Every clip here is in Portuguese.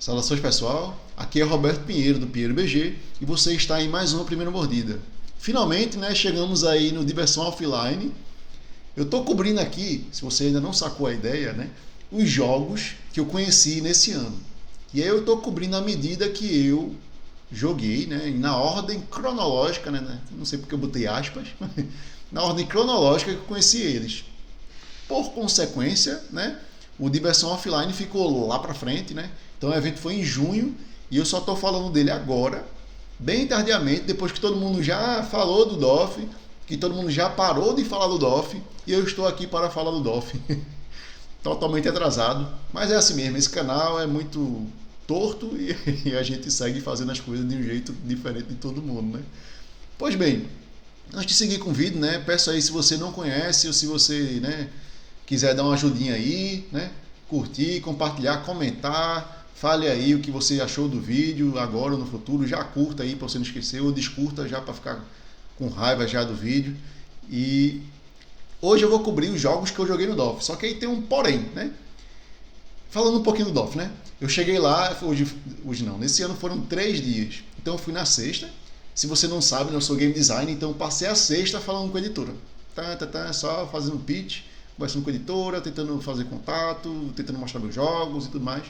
Saudações pessoal, aqui é Roberto Pinheiro do Pinheiro BG e você está em mais uma Primeira Mordida. Finalmente, né, chegamos aí no Diversão Offline. Eu estou cobrindo aqui, se você ainda não sacou a ideia, né, os jogos que eu conheci nesse ano. E aí eu estou cobrindo à medida que eu joguei, né, na ordem cronológica, né, não sei porque eu botei aspas, na ordem cronológica que eu conheci eles. Por consequência, né, o Diversão Offline ficou lá para frente, né? Então o evento foi em junho e eu só estou falando dele agora, bem tardiamente, depois que todo mundo já falou do DOF, que todo mundo já parou de falar do DOF e eu estou aqui para falar do DOF. Totalmente atrasado, mas é assim mesmo, esse canal é muito torto e a gente segue fazendo as coisas de um jeito diferente de todo mundo, né? Pois bem, antes de seguir com o vídeo, né, peço aí se você não conhece ou se você, né, quiser dar uma ajudinha aí, né, curtir, compartilhar, comentar, fale aí o que você achou do vídeo agora ou no futuro, já curta aí para você não esquecer, ou descurta já para ficar com raiva já do vídeo. E hoje eu vou cobrir os jogos que eu joguei no DOF, só que aí tem um porém, né? Falando um pouquinho do DOF, né? Eu cheguei lá, hoje não, nesse ano foram 3 dias, então eu fui na sexta. Se você não sabe, eu sou game designer, então eu passei a sexta falando com a editora. Só fazendo pitch, conversando com a editora, tentando fazer contato, tentando mostrar meus jogos e tudo mais.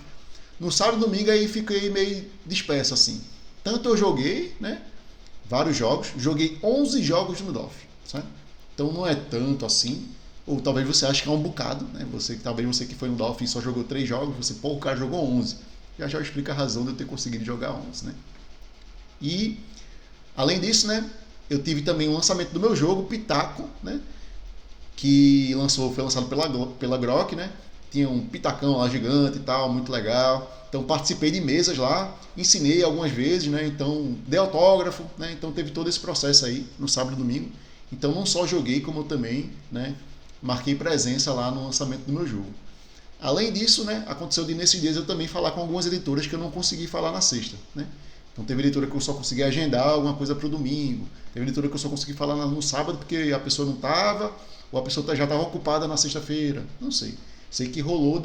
No sábado e domingo aí fiquei meio disperso assim. Tanto eu joguei, né, vários jogos, joguei 11 jogos no DOF, certo? Então não é tanto assim, ou talvez você ache que é um bocado, né? Talvez você que foi no DOF e só jogou 3 jogos, você, pô, o cara jogou 11. Já explica a razão de eu ter conseguido jogar 11, né? E além disso, né, eu tive também o lançamento do meu jogo, Pitaco, né, que foi lançado pela Grok, né? Tinha um pitacão lá gigante e tal, muito legal. Então participei de mesas lá, ensinei algumas vezes, né? Então dei autógrafo, né? Então teve todo esse processo aí no sábado e domingo. Então não só joguei, como eu também, né, marquei presença lá no lançamento do meu jogo. Além disso, né, aconteceu de nesses dias eu também falar com algumas editoras que eu não consegui falar na sexta, né? Então teve editora que eu só consegui agendar alguma coisa para o domingo, teve editora que eu só consegui falar no sábado porque a pessoa não estava, ou a pessoa já estava ocupada na sexta-feira, não sei. Sei que rolou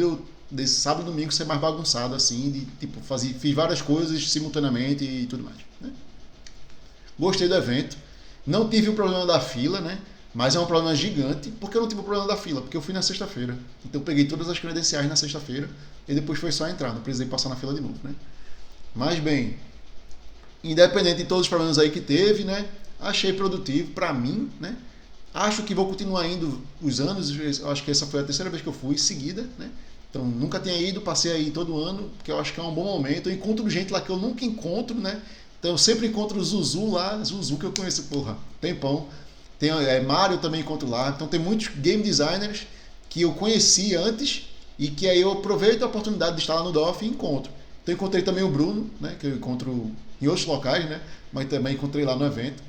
desse sábado e domingo ser mais bagunçado assim, de tipo, fiz várias coisas simultaneamente e tudo mais, né? Gostei do evento, não tive o problema da fila, né? Mas é um problema gigante, porque eu não tive o problema da fila, porque eu fui na sexta-feira. Então eu peguei todas as credenciais na sexta-feira e depois foi só entrar, não precisei passar na fila de novo, né? Mas bem, independente de todos os problemas aí que teve, né, achei produtivo para mim, né? Acho que vou continuar indo os anos, acho que essa foi a terceira vez que eu fui seguida, né? Então nunca tinha ido, passei aí todo ano, porque eu acho que é um bom momento. Eu encontro gente lá que eu nunca encontro, né? Então eu sempre encontro o Zuzu lá, Zuzu que eu conheço, porra, tempão. Tem Mário também encontro lá. Então tem muitos game designers que eu conheci antes e que aí eu aproveito a oportunidade de estar lá no DOF e encontro. Então encontrei também o Bruno, né, que eu encontro em outros locais, né, mas também encontrei lá no evento.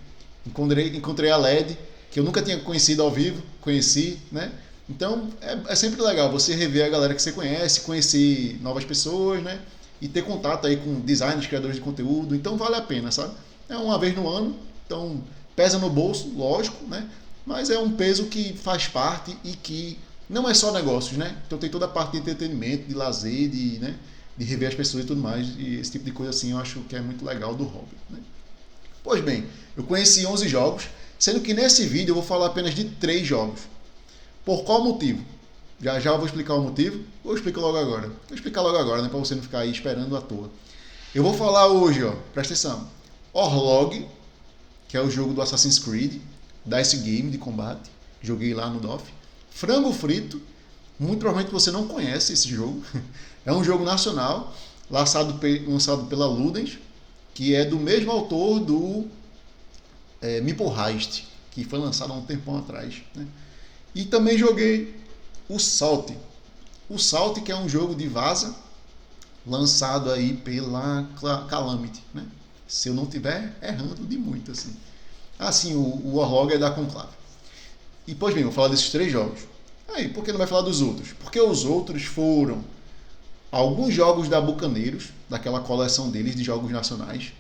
Encontrei a LED, que eu nunca tinha conhecido ao vivo, conheci, né? Então é sempre legal você rever a galera que você conhece, conhecer novas pessoas, né? E ter contato aí com designers, criadores de conteúdo. Então vale a pena, sabe? É uma vez no ano, então pesa no bolso, lógico, né? Mas é um peso que faz parte e que não é só negócios, né? Então tem toda a parte de entretenimento, de lazer, né, de rever as pessoas e tudo mais. E esse tipo de coisa assim eu acho que é muito legal do hobby, né? Pois bem, eu conheci 11 jogos, sendo que nesse vídeo eu vou falar apenas de 3 jogos. Por qual motivo? Já eu vou explicar o motivo, ou explico logo agora? Vou explicar logo agora, né, para você não ficar aí esperando à toa. Eu vou falar hoje, ó, presta atenção, Orlog, que é o jogo do Assassin's Creed, Dice Game de combate, joguei lá no DOF. Frango Frito, muito provavelmente você não conhece esse jogo, é um jogo nacional, lançado pela Ludens, que é do mesmo autor do Meeple Heist, que foi lançado há um tempão atrás, né? E também joguei o Salt. O Salt, que é um jogo de vaza, lançado aí pela Calamity, né? Se eu não estiver errando de muito, assim. Assim, o Orlog é da Conclave. E, pois bem, vou falar desses 3 jogos. Aí, por que não vai falar dos outros? Porque os outros foram alguns jogos da Bucaneiros, daquela coleção deles de jogos nacionais.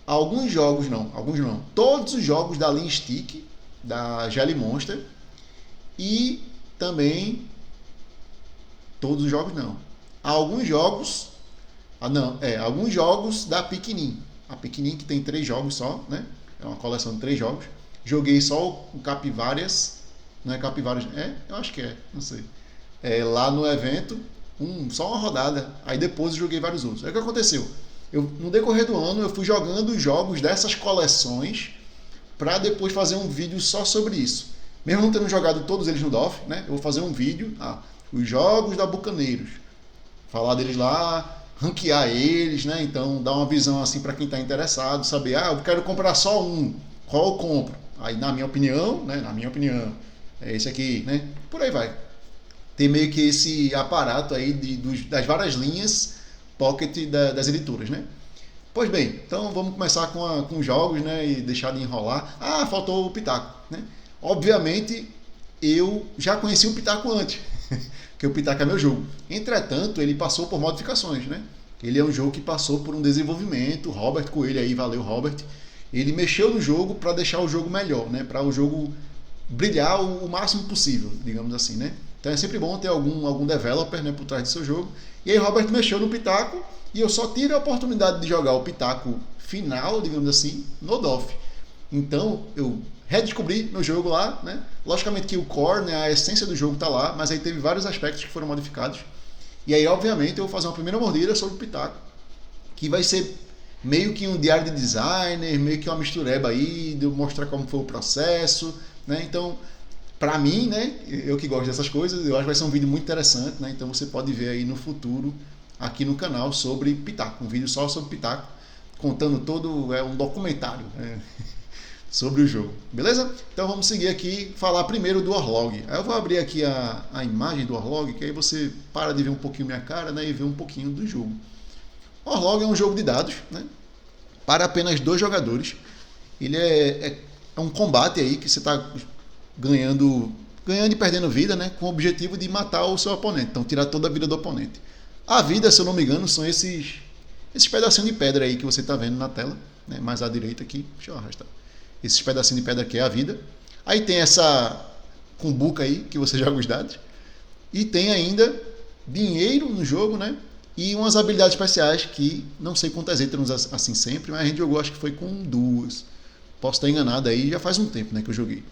Alguns não. Todos os jogos da Lean Stick, da Jelly Monster. E também, todos os jogos não. Alguns jogos Ah, não, alguns jogos da Pikmin. A Pikmin que tem 3 jogos só, né? É uma coleção de 3 jogos. Joguei só o Capivárias. Não é Capivárias? Eu acho que não sei. Lá no evento, só uma rodada. Aí depois eu joguei vários outros. Aí o que aconteceu? No decorrer do ano, eu fui jogando os jogos dessas coleções para depois fazer um vídeo só sobre isso. Mesmo não tendo jogado todos eles no DOF, né? Eu vou fazer um vídeo, os jogos da Bucaneiros. Falar deles lá, ranquear eles, né? Então, dar uma visão assim para quem está interessado, saber, eu quero comprar só um, qual eu compro? Aí, na minha opinião, é esse aqui, né? Por aí vai. Tem meio que esse aparato aí das várias linhas Pocket das editoras, né? Pois bem, então vamos começar com os jogos, né? E deixar de enrolar. Faltou o Pitaco, né? Obviamente, eu já conheci o Pitaco antes, que o Pitaco é meu jogo. Entretanto, ele passou por modificações, né? Ele é um jogo que passou por um desenvolvimento. Robert Coelho aí, valeu Robert. Ele mexeu no jogo para deixar o jogo melhor, né? Para o jogo brilhar o máximo possível, digamos assim, né? Então é sempre bom ter algum developer, né, por trás do seu jogo. E aí Robert mexeu no Pitaco e eu só tive a oportunidade de jogar o Pitaco final, digamos assim, no DOF. Então eu redescobri meu jogo lá, né? Logicamente que o core, né, a essência do jogo tá lá, mas aí teve vários aspectos que foram modificados. E aí, obviamente, eu vou fazer uma primeira mordida sobre o Pitaco, que vai ser meio que um diário de designer, meio que uma mistureba aí, de eu mostrar como foi o processo, né? Então, pra mim, né, eu que gosto dessas coisas, eu acho que vai ser um vídeo muito interessante, né? Então você pode ver aí no futuro, aqui no canal, sobre Pitaco, um vídeo só sobre Pitaco, contando todo, um documentário, né? Sobre o jogo, beleza? Então vamos seguir aqui, falar primeiro do Orlog. Aí eu vou abrir aqui a imagem do Orlog, que aí você para de ver um pouquinho minha cara, né, e ver um pouquinho do jogo. Orlog é um jogo de dados, né, para apenas 2 jogadores. Ele é um combate aí que você está ganhando e perdendo vida, né, com o objetivo de matar o seu oponente, então tirar toda a vida do oponente. A vida, se eu não me engano, são esses pedacinhos de pedra aí que você está vendo na tela, né, mais à direita aqui. Deixa eu arrastar. Esses pedacinhos de pedra que é a vida. Aí tem essa cumbuca aí, que você joga os dados. E tem ainda dinheiro no jogo, né? E umas habilidades especiais que não sei quantas entram assim sempre, mas a gente jogou, acho que foi com 2. Posso estar enganado aí, já faz um tempo, né, que eu joguei.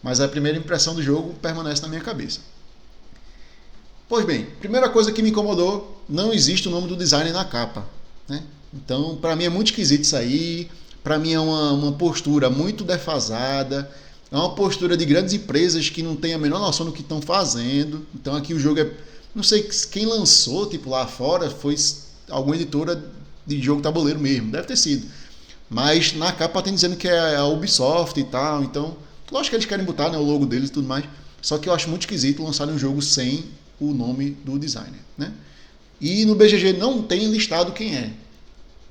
Mas a primeira impressão do jogo permanece na minha cabeça. Pois bem, primeira coisa que me incomodou, não existe o nome do designer na capa, né? Então, para mim é muito esquisito isso aí. Para mim é uma postura muito defasada, é uma postura de grandes empresas que não tem a menor noção do que estão fazendo. Então aqui o jogo não sei quem lançou, tipo lá fora, foi alguma editora de jogo tabuleiro mesmo, deve ter sido. Mas na capa tem dizendo que é a Ubisoft e tal, então lógico que eles querem botar, né, o logo deles e tudo mais, só que eu acho muito esquisito lançar um jogo sem o nome do designer, né? E no BGG não tem listado quem é.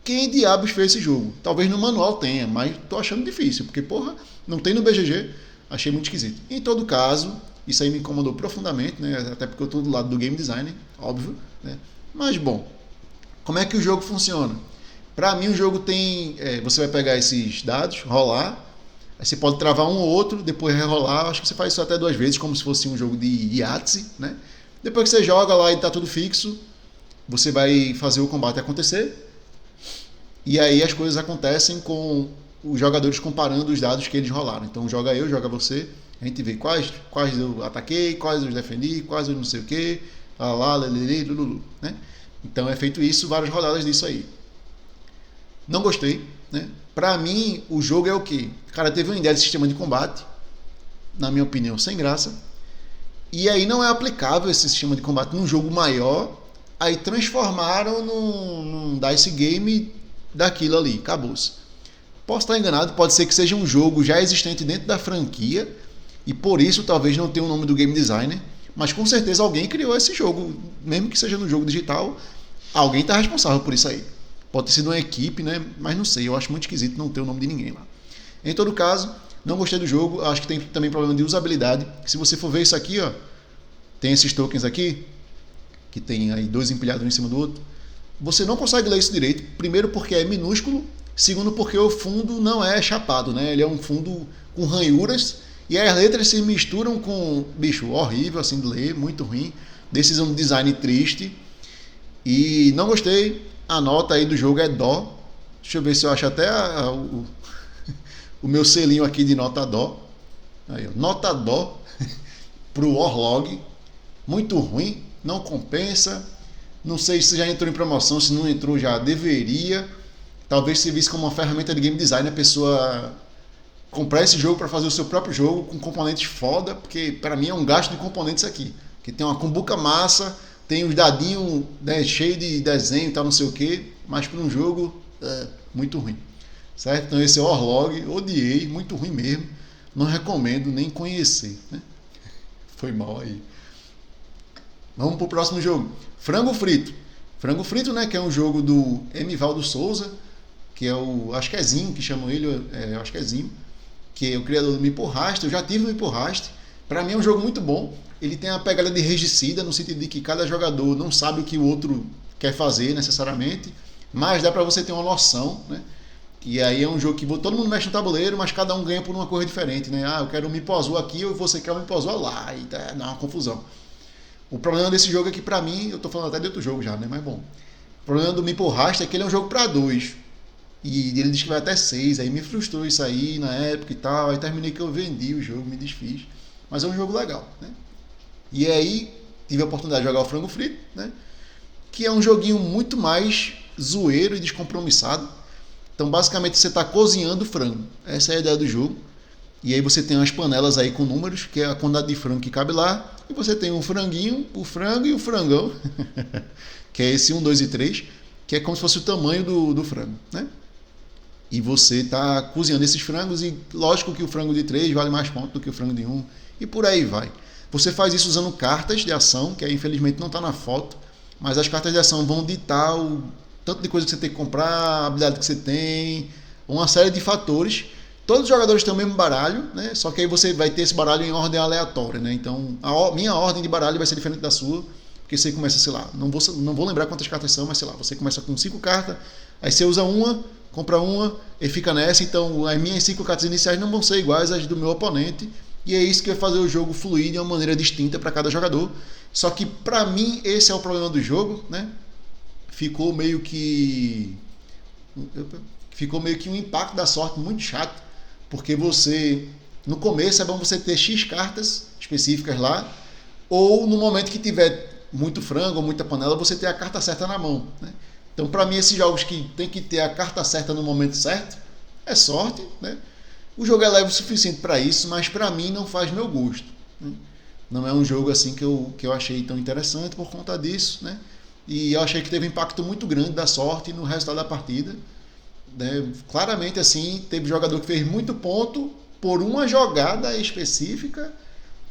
Quem diabos fez esse jogo? Talvez no manual tenha, mas tô achando difícil, porque porra, não tem no BGG, achei muito esquisito. Em todo caso, isso aí me incomodou profundamente, né? Até porque eu tô do lado do game designer, óbvio, né? Mas bom, como é que o jogo funciona? Para mim o jogo tem, você vai pegar esses dados, rolar, aí você pode travar um ou outro, depois rerolar, acho que você faz isso até 2 vezes, como se fosse um jogo de Yahtzee, né? Depois que você joga lá e tá tudo fixo, você vai fazer o combate acontecer. E aí as coisas acontecem com os jogadores comparando os dados que eles rolaram. Então joga eu, joga você, a gente vê quais eu ataquei, quais eu defendi, quais eu não sei o que, lululu, né? Então é feito isso, várias rodadas disso aí. Não gostei, né? Pra mim, o jogo é o quê? O cara teve uma ideia de sistema de combate, na minha opinião, sem graça, e aí não é aplicável esse sistema de combate num jogo maior, aí transformaram num dice game daquilo ali, acabou-se. Posso estar enganado, pode ser que seja um jogo já existente dentro da franquia e por isso talvez não tenha o nome do game designer, mas com certeza alguém criou esse jogo, mesmo que seja no jogo digital, alguém está responsável por isso aí. Pode ter sido uma equipe, né? Mas não sei, eu acho muito esquisito não ter o nome de ninguém lá. Em todo caso, não gostei do jogo, acho que tem também problema de usabilidade. Se você for ver isso aqui, ó, tem esses tokens aqui, que tem aí 2 empilhados um em cima do outro. Você não consegue ler isso direito, primeiro porque é minúsculo, segundo porque o fundo não é chapado, né? Ele é um fundo com ranhuras e as letras se misturam com, bicho, horrível assim de ler, muito ruim, decisão de design triste e não gostei. A nota aí do jogo é Dó. Deixa eu ver se eu acho até o meu selinho aqui de nota Dó. Aí, ó, nota Dó pro Orlog. Muito ruim, não compensa. Não sei se já entrou em promoção, se não entrou já deveria. Talvez servisse como uma ferramenta de game design, a pessoa comprar esse jogo para fazer o seu próprio jogo com componentes foda, porque para mim é um gasto de componentes aqui. Que tem uma cumbuca massa, tem os dadinhos, né, cheio de desenho e tal, não sei o que, mas para um jogo muito ruim. Certo? Então esse é o Orlog, odiei, muito ruim mesmo. Não recomendo nem conhecer. Né? Foi mal aí. Vamos pro próximo jogo. Frango Frito. Frango Frito, né, que é um jogo do Emivaldo Souza, que é o, acho que é Zinho que chamam ele, acho que é Zinho, que é o criador do Miporrast. Eu já tive o Miporrast. Para mim é um jogo muito bom. Ele tem a pegada de regicida, no sentido de que cada jogador não sabe o que o outro quer fazer necessariamente, mas dá para você ter uma noção, né? E aí é um jogo que todo mundo mexe no tabuleiro, mas cada um ganha por uma coisa diferente, né? Ah, eu quero um Mipo azul aqui, ou você quer um Mipo azul lá, e dá uma confusão. O problema desse jogo é que pra mim, eu tô falando até de outro jogo já, né? Mas bom. O problema do Miporrast é que ele é um jogo pra 2. E ele diz que vai até 6. Aí me frustrou isso aí na época e tal. Aí terminei que eu vendi o jogo, me desfiz. Mas é um jogo legal, né? E aí tive a oportunidade de jogar o Frango Frito, né? Que é um joguinho muito mais zoeiro e descompromissado. Então basicamente você está cozinhando frango. Essa é a ideia do jogo. E aí você tem umas panelas aí com números, que é a quantidade de frango que cabe lá. E você tem um franguinho, o frango e o frangão. Que é esse 1, 2 e 3. Que é como se fosse o tamanho do frango, né? E você está cozinhando esses frangos. E lógico que o frango de 3 vale mais ponto do que o frango de 1. E por aí vai. Você faz isso usando cartas de ação, que aí, infelizmente não está na foto. Mas as cartas de ação vão ditar o tanto de coisa que você tem que comprar, a habilidade que você tem, uma série de fatores. Todos os jogadores têm o mesmo baralho, né? Só que aí você vai ter esse baralho em ordem aleatória, né? Então, minha ordem de baralho vai ser diferente da sua, porque você começa, sei lá, não vou lembrar quantas cartas são, mas sei lá, você começa com 5 cartas, aí você usa uma, compra uma e fica nessa. Então, as minhas 5 cartas iniciais não vão ser iguais às do meu oponente, e é isso que vai fazer o jogo fluir de uma maneira distinta para cada jogador. Só que, para mim, esse é o problema do jogo, né? Ficou meio que um impacto da sorte muito chato, porque você, no começo é bom você ter X cartas específicas lá, ou no momento que tiver muito frango ou muita panela, você ter a carta certa na mão, né? Então, para mim, esses jogos que tem que ter a carta certa no momento certo, é sorte, né? O jogo é leve o suficiente para isso, mas para mim não faz meu gosto, né? Não é um jogo assim que eu achei tão interessante por conta disso, né? E eu achei que teve um impacto muito grande da sorte no resultado da partida, né? Claramente, assim, teve jogador que fez muito ponto por uma jogada específica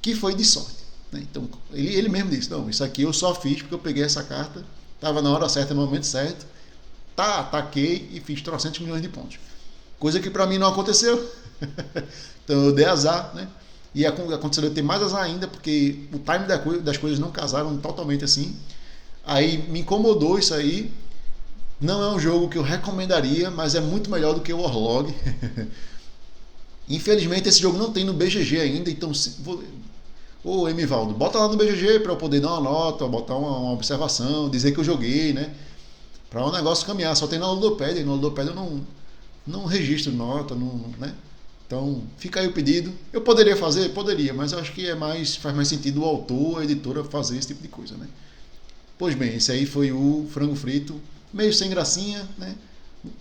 que foi de sorte, né? Então, ele mesmo disse, não, isso aqui eu só fiz porque eu peguei essa carta, estava na hora certa, no momento certo, ataquei e fiz 300 milhões de pontos. Coisa que para mim não aconteceu. Então eu dei azar, né? E aconteceu de ter mais azar ainda, porque o time das coisas não casaram totalmente assim. Aí me incomodou isso aí. Não é um jogo que eu recomendaria, mas é muito melhor do que o Orlog. Infelizmente esse jogo não tem no BGG ainda, então ô Emivaldo, bota lá no BGG para eu poder dar uma nota, botar uma observação, dizer que eu joguei, né? Para o negócio caminhar. Só tem na Ludopédia, e na Ludopédia eu não registro nota, né? Então fica aí o pedido. Eu poderia fazer? Poderia, mas eu acho que faz mais sentido o autor, a editora fazer esse tipo de coisa, né? Pois bem, esse aí foi o Frango Frito, meio sem gracinha, né?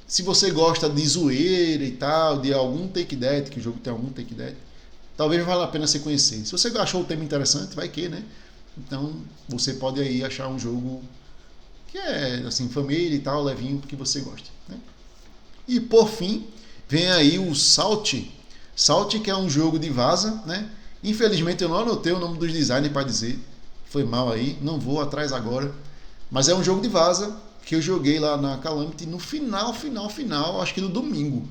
Se você gosta de zoeira e tal, de algum take that, que o jogo tem algum take that, talvez valha a pena você conhecer. Se você achou o tema interessante, vai que, né? Então você pode aí achar um jogo que é assim, família e tal, levinho, que você gosta, né? E por fim, vem aí o Salt. Salt, que é um jogo de vaza, né? Infelizmente eu não anotei o nome dos designers para dizer. Foi mal aí, não vou atrás agora. Mas é um jogo de vaza que eu joguei lá na Calamity no final, acho que no domingo.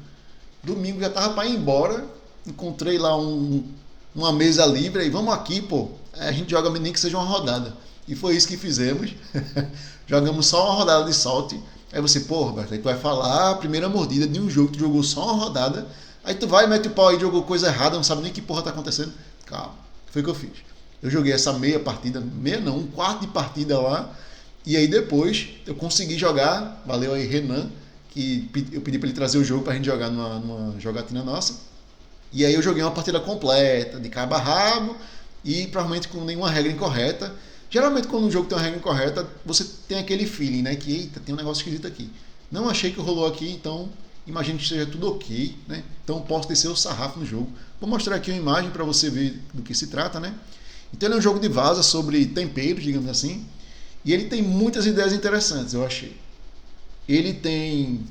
Domingo já tava para ir embora. Encontrei lá uma mesa livre e vamos aqui, pô. A gente joga nem que seja uma rodada. E foi isso que fizemos. Jogamos só uma rodada de Salt. Aí você, pô, Roberto, aí tu vai falar a primeira mordida de um jogo que tu jogou só uma rodada. Aí tu vai, mete o pau aí, jogou coisa errada, não sabe nem que porra tá acontecendo. Calma, foi o que eu fiz. Eu joguei essa meia partida, meia não, um quarto de partida lá. E aí depois eu consegui jogar, valeu aí Renan, que eu pedi para ele trazer o jogo pra gente jogar numa jogatina nossa. E aí eu joguei uma partida completa, de cabo a rabo, e provavelmente com nenhuma regra incorreta. Geralmente quando um jogo tem uma regra incorreta, você tem aquele feeling, né? Que, eita, tem um negócio esquisito aqui. Não achei que rolou aqui, então imagino que seja tudo ok, né? Então posso descer o sarrafo no jogo. Vou mostrar aqui uma imagem para você ver do que se trata, né? Então ele é um jogo de vaza sobre temperos, digamos assim. E ele tem muitas ideias interessantes, eu achei. Ele tem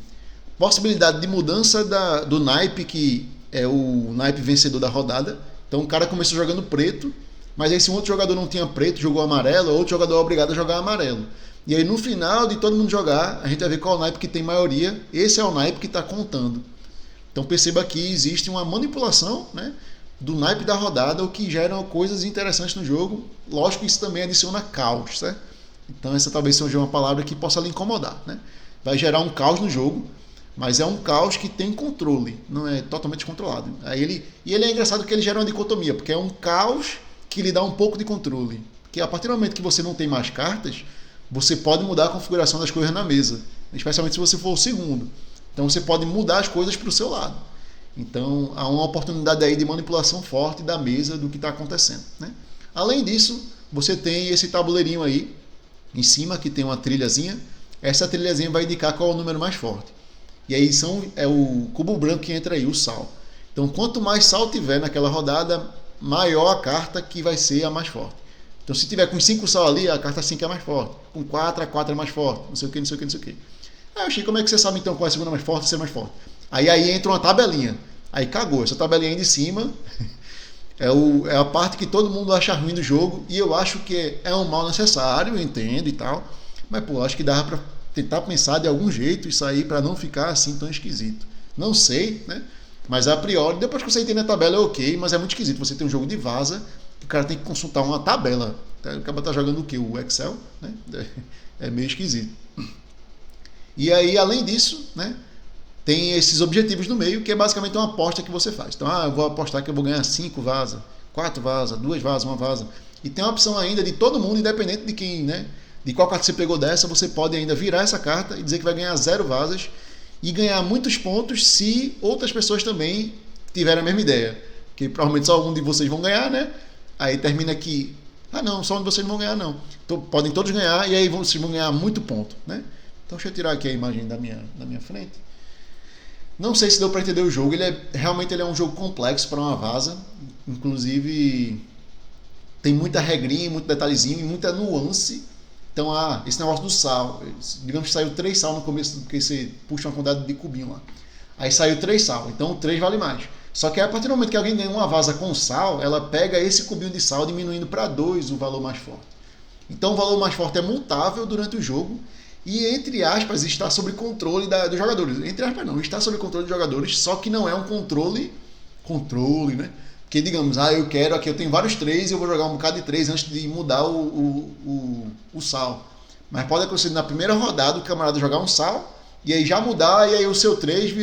possibilidade de mudança do naipe, que é o naipe vencedor da rodada. Então o cara começou jogando preto, mas aí se um outro jogador não tinha preto, jogou amarelo, outro jogador é obrigado a jogar amarelo. E aí no final de todo mundo jogar, a gente vai ver qual é o naipe que tem maioria. Esse é o naipe que está contando. Então perceba que existe uma manipulação, né, do naipe da rodada, o que gera coisas interessantes no jogo. Lógico que isso também adiciona caos, certo? Então essa talvez seja uma palavra que possa lhe incomodar, né? Vai gerar um caos no jogo, mas é um caos que tem controle, não é totalmente controlado. E ele é engraçado que ele gera uma dicotomia, porque é um caos que lhe dá um pouco de controle. Porque a partir do momento que você não tem mais cartas, você pode mudar a configuração das coisas na mesa, especialmente se você for o segundo. Então você pode mudar as coisas para o seu lado. Então há uma oportunidade aí de manipulação forte da mesa do que está acontecendo, né? Além disso, você tem esse tabuleirinho aí em cima que tem uma trilhazinha. Essa trilhazinha vai indicar qual é o número mais forte. E aí é o cubo branco que entra aí, o sal. Então quanto mais sal tiver naquela rodada, maior a carta que vai ser a mais forte. Então se tiver com 5 sal ali, a carta 5 é mais forte. Com 4, a 4 é mais forte. Não sei o que, não sei o que, não sei o que. Aí eu achei, como é que você sabe então qual é a segunda mais forte e ser mais forte? Aí entra uma tabelinha. Aí cagou. Essa tabelinha aí de cima é a parte que todo mundo acha ruim do jogo. E eu acho que é um mal necessário, eu entendo e tal. Mas pô, acho que dava pra tentar pensar de algum jeito isso aí para não ficar assim tão esquisito. Não sei, né? Mas a priori, depois que você entende a tabela é ok, mas é muito esquisito. Você tem um jogo de vaza, o cara tem que consultar uma tabela. O cara tá jogando o quê? O Excel, né? É meio esquisito. E aí, além disso, né, tem esses objetivos no meio, que é basicamente uma aposta que você faz. Então, eu vou apostar que eu vou ganhar 5 vaza, 4 vaza, 2 vaza, 1 vaza. E tem a opção ainda de todo mundo, independente de quem, né, de qual carta você pegou dessa, você pode ainda virar essa carta e dizer que vai ganhar 0 vazas e ganhar muitos pontos se outras pessoas também tiverem a mesma ideia. Que provavelmente só algum de vocês vão ganhar, né? Aí termina aqui, não, só um de vocês não vão ganhar não. Então, podem todos ganhar e aí vocês vão ganhar muito ponto, né? Então deixa eu tirar aqui a imagem da minha frente. Não sei se deu para entender o jogo. Realmente ele é um jogo complexo para uma vaza. Inclusive tem muita regrinha, muito detalhezinho e muita nuance. Então esse negócio do sal, digamos que saiu 3 sal no começo, porque você puxa uma quantidade de cubinho lá. Aí saiu 3 sal, então o 3 vale mais. Só que a partir do momento que alguém ganha uma vaza com sal, ela pega esse cubinho de sal diminuindo para 2 o valor mais forte. Então o valor mais forte é mutável durante o jogo. E, entre aspas, está sob controle dos jogadores. Entre aspas, não, está sob controle dos jogadores, só que não é um controle, né? Porque, digamos, eu quero, aqui eu tenho vários 3 e eu vou jogar um bocado de 3 antes de mudar o sal. Mas pode acontecer na primeira rodada o camarada jogar um sal, e aí já mudar, e aí o seu 3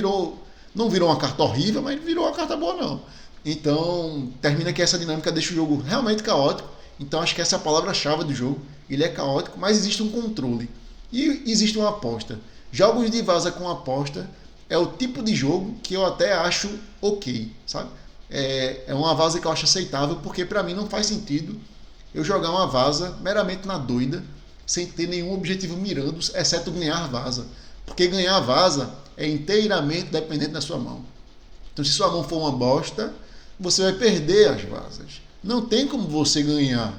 não virou uma carta horrível, mas virou uma carta boa não. Então, termina que essa dinâmica deixa o jogo realmente caótico. Então, acho que essa é a palavra-chave do jogo. Ele é caótico, mas existe um controle. E existe uma aposta. Jogos de vaza com aposta é o tipo de jogo que eu até acho ok, sabe? É uma vaza que eu acho aceitável, porque para mim não faz sentido eu jogar uma vaza meramente na doida, sem ter nenhum objetivo mirando, exceto ganhar vaza. Porque ganhar vaza é inteiramente dependente da sua mão. Então se sua mão for uma bosta, você vai perder as vazas. Não tem como você ganhar.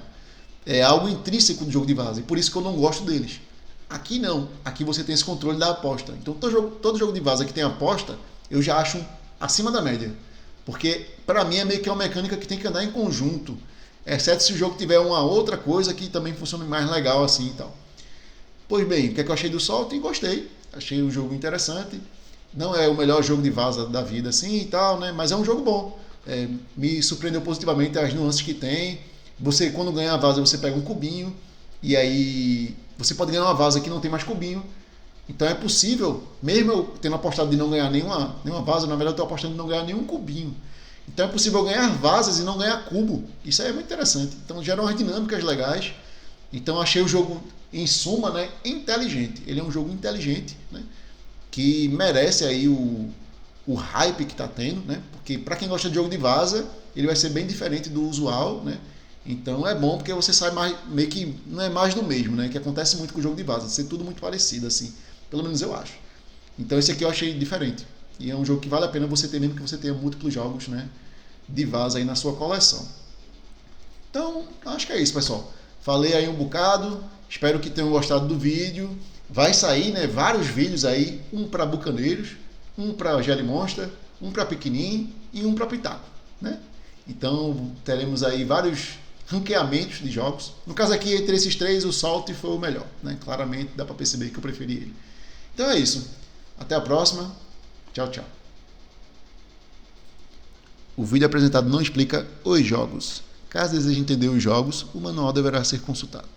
É algo intrínseco do jogo de vaza, e por isso que eu não gosto deles. Aqui não, aqui você tem esse controle da aposta. Então todo jogo de vaza que tem aposta, eu já acho acima da média. Porque para mim é meio que uma mecânica que tem que andar em conjunto. Exceto se o jogo tiver uma outra coisa que também funcione mais legal assim e tal. Pois bem, o que é que eu achei do Salt? Gostei. Achei o jogo interessante. Não é o melhor jogo de vaza da vida assim e tal, né? Mas é um jogo bom. Me surpreendeu positivamente as nuances que tem. Você, quando ganha a vaza, você pega um cubinho. E aí você pode ganhar uma vaza que não tem mais cubinho. Então é possível, mesmo eu tendo apostado de não ganhar nenhuma vaza, na verdade eu estou apostando de não ganhar nenhum cubinho. Então é possível ganhar vazas e não ganhar cubo. Isso aí é muito interessante. Então gera umas dinâmicas legais. Então achei o jogo em suma, né, inteligente. Ele é um jogo inteligente, né, que merece aí o hype que está tendo, né, porque para quem gosta de jogo de vaza, ele vai ser bem diferente do usual, né. Então é bom porque você sai mais, meio que não é mais do mesmo, né, que acontece muito com o jogo de vaza, ser tudo muito parecido assim, pelo menos eu acho. Então esse aqui eu achei diferente. E é um jogo que vale a pena você ter, mesmo que você tenha múltiplos jogos, né, de vaza aí na sua coleção. Então, acho que é isso, pessoal. Falei aí um bocado, espero que tenham gostado do vídeo. Vai sair, né, vários vídeos aí, um para bucaneiros, um para Jelly Monster, um para Pequenin e um para Pitaco, né? Então, teremos aí vários ranqueamentos de jogos. No caso aqui, entre esses três, o Salt foi o melhor, né? Claramente dá para perceber que eu preferi ele. Então é isso. Até a próxima. Tchau, tchau. O vídeo apresentado não explica os jogos. Caso deseje entender os jogos, o manual deverá ser consultado.